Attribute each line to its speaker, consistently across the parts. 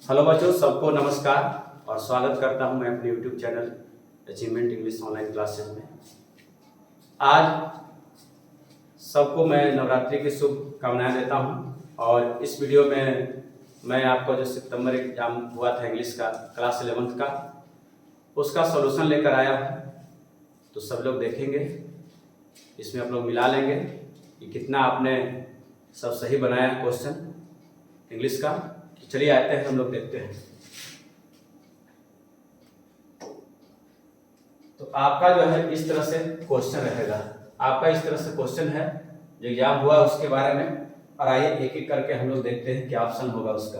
Speaker 1: Hello बच्चों, सबको नमस्कार और स्वागत करता हूं मैं अपने YouTube channel achievement English online classes में। आज सबको मैं नवरात्रि की शुभकामनाएं देता हूं और इस वीडियो में मैं आपको जो सितंबर एग्जाम हुआ था इंग्लिश का क्लास 11th का उसका सॉल्यूशन लेकर आया हूं। तो सब लोग देखेंगे, इसमें आप लोग मिला लेंगे कि कितना आपने सब सही बनाया है क्वेश्चन इंग्लिश का। चलिए आते हैं, हम लोग देखते हैं। तो आपका जो है इस तरह से क्वेश्चन रहेगा। आपका इस तरह से क्वेश्चन है जो एग्जाम हुआ उसके बारे में, और आइए एक एक करके हम लोग देखते हैं क्या ऑप्शन होगा उसका।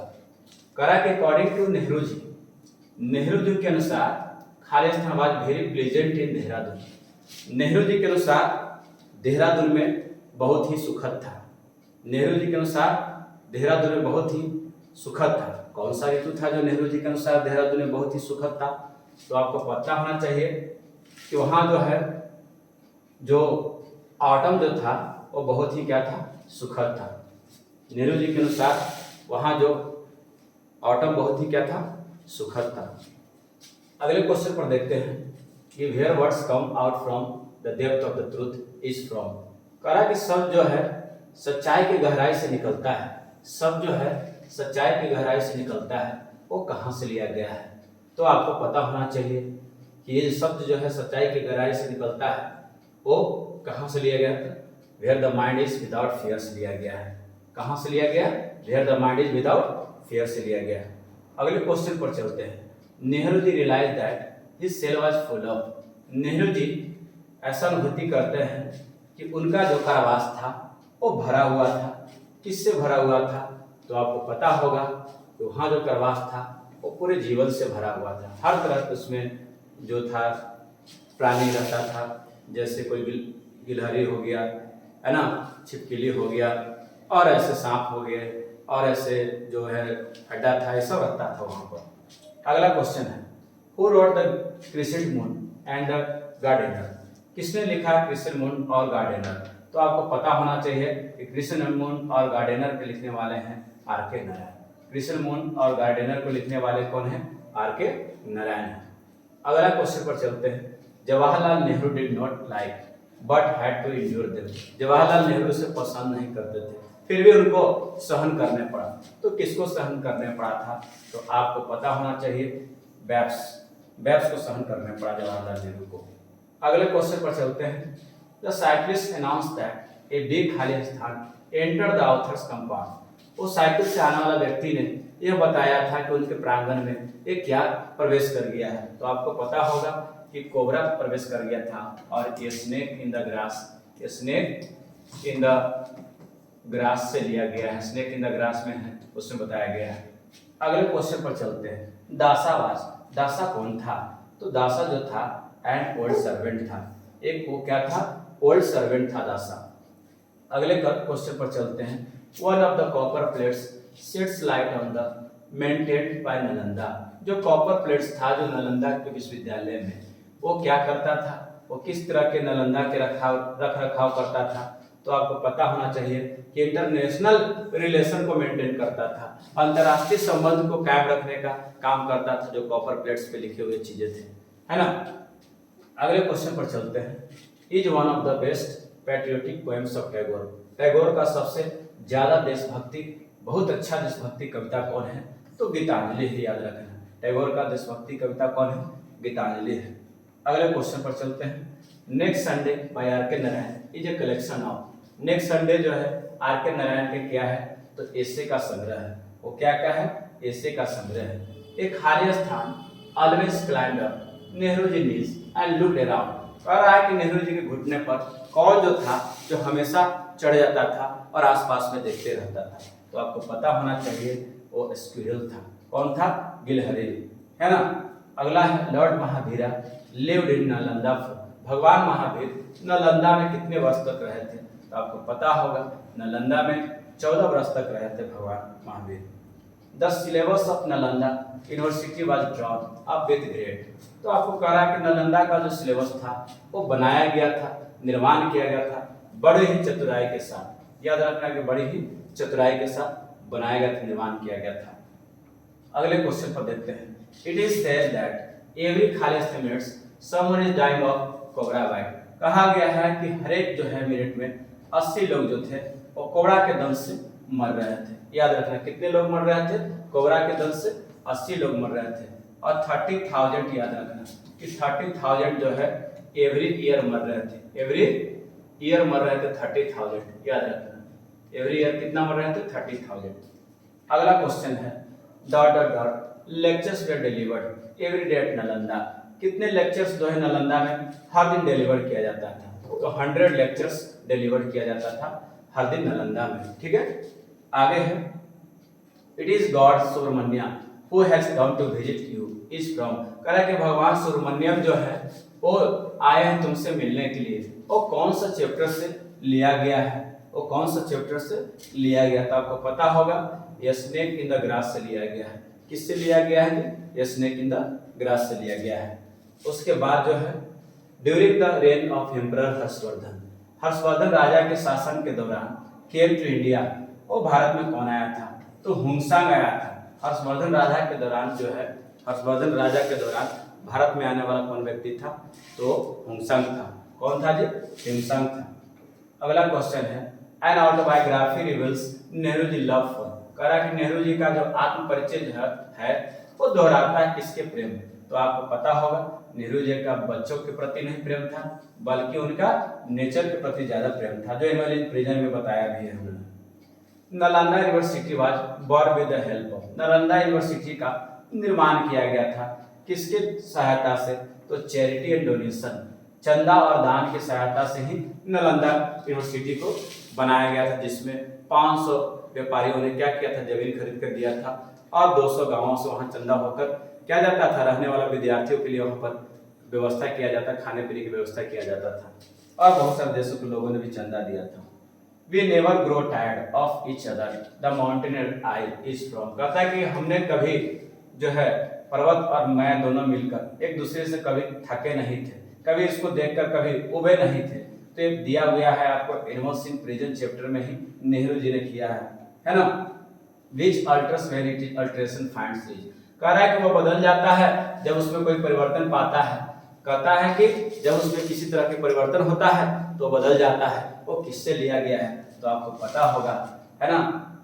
Speaker 1: करा कि अकॉर्डिंग टू नेहरू जी के अनुसार खालिस्तान वाज वेरी प्लेजेंट इन देहरादून। नेहरू जी के अनुसार देहरादून में बहुत ही सुखद था। नेहरू जी के अनुसार देहरादून में बहुत ही सुखद था। कौन सा ऋतु था जो नेहरू जी के अनुसार देहरादून में बहुत ही सुखद था? तो आपको पता होना चाहिए कि वहाँ जो है जो ऑटम जो था वो बहुत ही क्या था, सुखद था। नेहरू जी के अनुसार वहाँ जो ऑटम बहुत ही क्या था, सुखद था। अगले क्वेश्चन पर देखते हैं कि where words come out from the depth of the truth is from. कहा कि सब जो है सच्चाई की गहराई से निकलता है। सब जो है सच्चाई की गहराई से निकलता है, वो कहाँ से लिया गया है? तो आपको पता होना चाहिए कि ये शब्द जो है सच्चाई की गहराई से निकलता है वो कहाँ से लिया गया था? Where the mind is without fear से लिया गया है। कहाँ से लिया गया? Where the mind is without fear से लिया गया है। अगले क्वेश्चन पर चलते हैं। Nehru ji realise that his cell was full of. Nehru ji ऐसा अनुभूति करते हैं कि उनका जो कारावास था वो भरा हुआ था। किससे भरा हुआ था? तो आपको पता होगा कि वहाँ जो कारावास था वो पूरे जीवन से भरा हुआ था। हर तरह उसमें जो था प्राणी रहता था, जैसे कोई गिलहरी हो गया, है ना, छिपकली हो गया, और ऐसे सांप हो गए, और ऐसे जो है हड्डा था, ऐसा रहता था वहाँ पर। अगला क्वेश्चन है, who wrote the crescent moon and the gardener. किसने लिखा क्रिसेंट मून और गार्डनर? तो आपको पता होना चाहिए कि क्रिसेंट मून और गार्डनर के लिखने वाले हैं आर.के. नारायण। क्रिसेंट मून और गार्डनर को लिखने वाले कौन हैं? आर.के. नारायण हैं। अगला क्वेश्चन पर चलते हैं। Jawaharlal Nehru did not like but had to endure them. Jawaharlal Nehru से पसंद नहीं करते थे, फिर भी उनको सहन करने पड़ा। तो किसको सहन करने पड़ा था? तो आपको पता होना चाहिए बेब्स को सहन करने पड़ा जवाहरलाल नेहरू को। अगले क्वेश्चन पर चलते हैं। The cyclist announce that a big Khalistan enter the author's compound. वो साइकिल से आने वाला व्यक्ति ने यह बताया था कि उनके प्रांगण में एक क्या प्रवेश कर गया है? तो आपको पता होगा कि कोबरा प्रवेश कर गया था, और ये snake in the grass, snake in the grass से लिया गया है। स्नेक इन द ग्रास में है, उसमें बताया गया है। अगले क्वेश्चन पर चलते हैं। दासावास, दासा कौन था? तो दासा जो था एंड ओल्ड सर्वेंट था। एक वो क्या था? ओल्ड सर्वेंट था दासा। अगले क्वेश्चन पर चलते हैं। One of the copper plates shades light on the maintained by Nalanda. जो कॉपर प्लेट्स था जो नालंदा के विश्वविद्यालय में, वो क्या करता था? वो किस तरह के नालंदा के रख रखाव करता था? तो आपको पता होना चाहिए कि इंटरनेशनल रिलेशन को मेंटेन करता था, अंतर्राष्ट्रीय संबंध को कायम रखने का काम करता था, जो कॉपर प्लेट्स पे लिखे हुए चीजें थे, है ना। अगले क्वेश्चन पर चलते हैं। Is one of the best patriotic poems of Tagore. Tagore का सबसे ज्यादा देशभक्ति, बहुत अच्छा देशभक्ति कविता कौन है? तो गीतांजलि है, याद रखना। टैगोर का देशभक्ति कविता कौन है? गीतांजलि है। अगले क्वेश्चन पर चलते हैं। Next Sunday by R K. Narayan is a collection of. Next Sunday जो है आर.के. नारायण के क्या है? तो एसे का संग्रह है। वो क्या है? एसे का संग्रह है। एक खाली स्थान always climbed up Nehru ji knees and looked around. कह रहा है कि नेहरू जी के घुटने पर कौन जो था जो हमेशा चढ़ जाता था और आसपास में देखते रहता था? तो आपको पता होना चाहिए वो स्क्विरल था। कौन था? गिलहरी, है ना। अगला है Lord Mahavira lived in Nalanda. भगवान महावीर नालंदा में कितने वर्ष तक रहे थे? तो आपको पता होगा नालंदा में 14 वर्ष तक रहे थे भगवान Mahavir. The syllabus of Nalanda university was drawn up with grade. तो आपको कह रहा है कि नालंदा का जो सिलेबस था वो बनाया गया था, निर्माण किया गया था बड़े ही चतुराई के साथ। याद रखना कि बड़ी ही चतुराई के साथ बनाया गया था, निर्माण किया गया था। अगले क्वेश्चन पर देखते हैं। It is said that every 40 minutes someone is dying of cobra bite. कहा गया है कि हर एक जो है मिनट में 80 लोग जो थे वो कोबरा के दंश से मर रहे थे। याद रखना कितने लोग मर रहे थे, कोबरा के दंश से 80 लोग मर रहे थे। और 30,000 याद रखना कि 30,000 जो है एवरी ईयर मर रहे थे, एवरी ईयर मर रहे थे 30,000। याद रखना एवरी ईयर कितना मर रहे थे, 30,000। अगला क्वेश्चन है dot dot dot lectures were delivered every day at Nalanda. कितने लेक्चर्स जो है नालंदा में हर दिन डिलीवर किया जाता था, तो 100 लेक्चर्स डिलीवर किया जाता था हर दिन नालंदा में। ठीक है, आगे है it is god Subramanya who has come to visit you is from. कह रहा है कि भगवान सुब्रमण्यम जो है वो आए हैं तुमसे मिलने के लिए। वो कौन सा चैप्टर से लिया गया है, वो कौन सा चैप्टर से लिया गया था आपको पता होगा, ये स्नेक इन द ग्रास से लिया गया है। किससे लिया गया है, ये स्नेक इन द ग्रास से लिया गया है। उसके बाद जो है during the reign of emperor Harshvardhan, Harshvardhan राजा के शासन के दौरान केम टू इंडिया, वो भारत में कौन आया था, तो हुंगसांग आया था। हर्षवर्धन राजा के दौरान जो है, हर्षवर्धन राजा के दौरान भारत में आने वाला कौन व्यक्ति था, तो हुंगसांग था। कौन था जी, हुंगसांग था। अगला क्वेश्चन है an autobiography reveals Nehru ji love for. कह रहा कि नेहरू जी का जो आत्म परिचय जो है वो दोहराता है किसके प्रेम, तो आपको पता होगा नेहरू जी का बच्चों के प्रति नहीं प्रेम था बल्कि उनका नेचर के प्रति ज्यादा प्रेम था, जो इन्होंने प्रेजेंट में बताया भी है हमने। Nalanda university was born with the help of, Nalanda university का निर्माण किया गया था किसके सहायता से, तो चैरिटी एंड डोनेशन, चंदा और दान की सहायता से ही नालंदा यूनिवर्सिटी को बनाया गया था, जिसमें 500 व्यापारियों ने क्या किया था, जमीन खरीद कर दिया था और 200 गांवों से वहां चंदा होकर क्या जाता था, रहने वाला विद्यार्थियों के लिए वहां पर व्यवस्था किया जाता, खाने पीने की व्यवस्था किया जाता था और बहुत सारे देशों के लोगों ने भी चंदा दिया था। We never grow tired of each other. The mountaineer I is from. कहता है कि हमने कभी जो है पर्वत और मैं दोनों मिलकर एक दूसरे से कभी थके नहीं थे, कभी इसको देखकर कभी उबे नहीं थे। तो ये दिया हुआ है आपको एनिमल्स इन प्रेजेंट चैप्टर में ही नेहरू जी ने किया है ना। Which alters when it is alteration finds its। कह रहा है कि वो बदल जाता है जब उसमें कोई परिवर्तन पाता है। कहता है कि जब उसमें किसी तरह के परिवर्तन होता है तो बदल जाता है। वो किससे लिया गया है तो आपको पता होगा, है ना।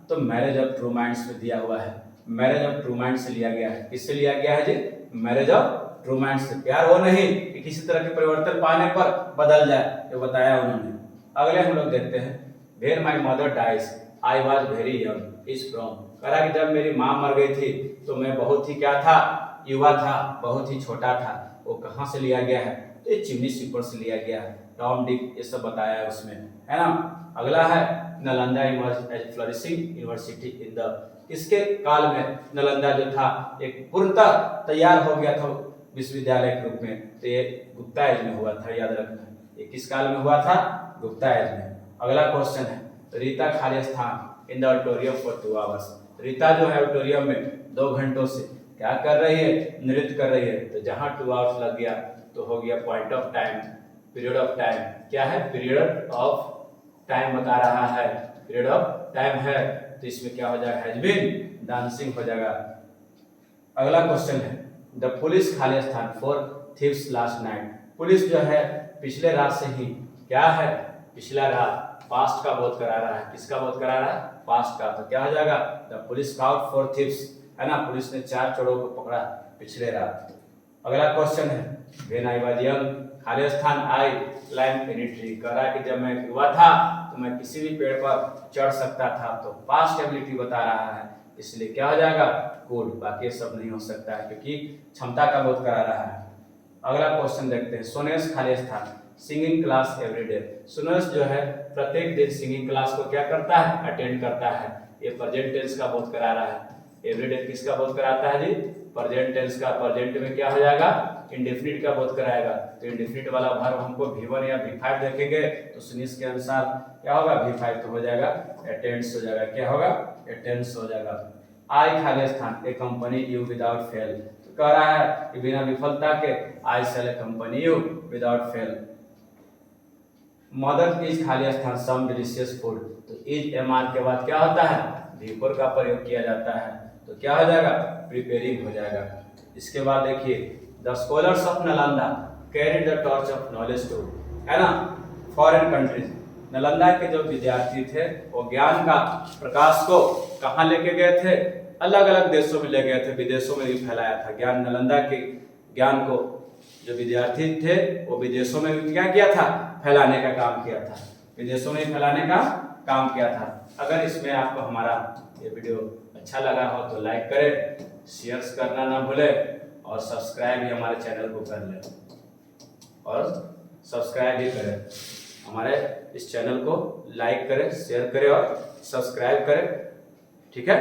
Speaker 1: तो मैरिज ऑफ ट्रू माइंड्स में दिया हुआ है, मैरिज ऑफ ट्रू माइंड से लिया गया है। किससे लिया गया है जी, मैरिज ऑफ ट्रू माइंड से। प्यार वो नहीं कि किसी तरह के परिवर्तन पाने पर बदल जाए, ये बताया उन्होंने। अगले हम लोग देखते हैं where my mother dies I was very young is from. कह रहा कि जब मेरी माँ मर गई थी तो मैं बहुत ही क्या था, युवा था, बहुत ही छोटा था। वो कहाँ से लिया गया है, तो ये चिमनी स्वीपर से लिया गया है। टॉम डिक ये सब बताया है उसमें, है ना। अगला है Nalanda emerge as flourishing university in the, इसके काल में नालंदा जो था एक पूर्णतः तैयार हो गया था विश्वविद्यालय के रूप में। तो ये गुप्ता एज में हुआ था, याद रखना। ये किस काल में हुआ था, गुप्ता एज में। अगला क्वेश्चन है रीता खाली स्थान in the auditorium for 2 hours. Rita जो है ऑडिटोरियम में 2 घंटों से क्या कर रही है, नृत्य कर रही है। तो जहां 2 आवर्स लग गया तो हो गया point of time, period of time. क्या है, पीरियड ऑफ टाइम बता रहा है, पीरियड ऑफ टाइम है। तो इसमें क्या हो जाएगा, हैज बीन डांसिंग हो जाएगा। अगला क्वेश्चन है द पुलिस खाली स्थान for thieves last night. Police जो है पिछले रात से ही क्या है, पिछला रात पास्ट का बोध करा रहा है। किसका बोध करा रहा है, पास्ट का। तो क्या हो जाएगा, the police cout for thieves, है ना। पुलिस ने 4 चोरों को पकड़ा पिछले रात। अगला क्वेश्चन है व्हेन आई वाज यंग खाली स्थान आई क्लाइंब एनी ट्री। कह रहा है कि जब मैं युवा था तो मैं किसी भी पेड़ पर चढ़ सकता था। तो पास्ट एबिलिटी बता रहा है, इसलिए क्या हो जाएगा, कुड। बाकी सब नहीं हो सकता है क्योंकि क्षमता का बोध करा रहा है। अगला क्वेश्चन देखते हैं सोनेस खाली स्थान सिंगिंग क्लास एवरीडे। सोनेस जो है प्रत्येक दिन सिंगिंग क्लास को क्या करता है, अटेंड करता है। ये प्रेजेंट टेंस का बोध करा रहा है। एवरीडे किसका बोध कराता है जी, प्रेजेंट टेंस का। प्रेजेंट में क्या हो जाएगा, इंडेफिनिट का बोध कराएगा। तो इंडेफिनिट वाला वर्ब हमको V1 या V5 देखेंगे तो सुनिस के अनुसार क्या होगा, V5 तो हो जाएगा अटेंड्स हो जाएगा। क्या होगा, अटेंड्स हो जाएगा। आई खाली स्थान a company you without fail. तो कह रहा है कि बिना विफलता के I sell a company you without fail. Mother is खाली स्थान सम डिलीशियस फूड। तो इज MR के बाद क्या होता है, V4 का प्रयोग किया जाता है। तो क्या हो जाएगा, प्रिपेयरिंग हो जाएगा। इसके बाद देखिए, the scholars of Nalanda carried the torch of knowledge to, है ना, फॉरेन कंट्रीज। नालंदा के जो विद्यार्थी थे वो ज्ञान का प्रकाश को कहाँ लेके गए थे, अलग अलग देशों में ले गए थे, विदेशों में भी फैलाया था ज्ञान। नालंदा के ज्ञान को जो विद्यार्थी थे वो विदेशों में भी क्या किया था, फैलाने का काम किया था, विदेशों में फैलाने का काम किया था। अगर इसमें आपको हमारा ये वीडियो अच्छा लगा हो तो लाइक करें, शेयर करना ना भूलें और सब्सक्राइब भी हमारे चैनल को कर लें और सब्सक्राइब भी करें। हमारे इस चैनल को लाइक करें, शेयर करें और सब्सक्राइब करें। ठीक है।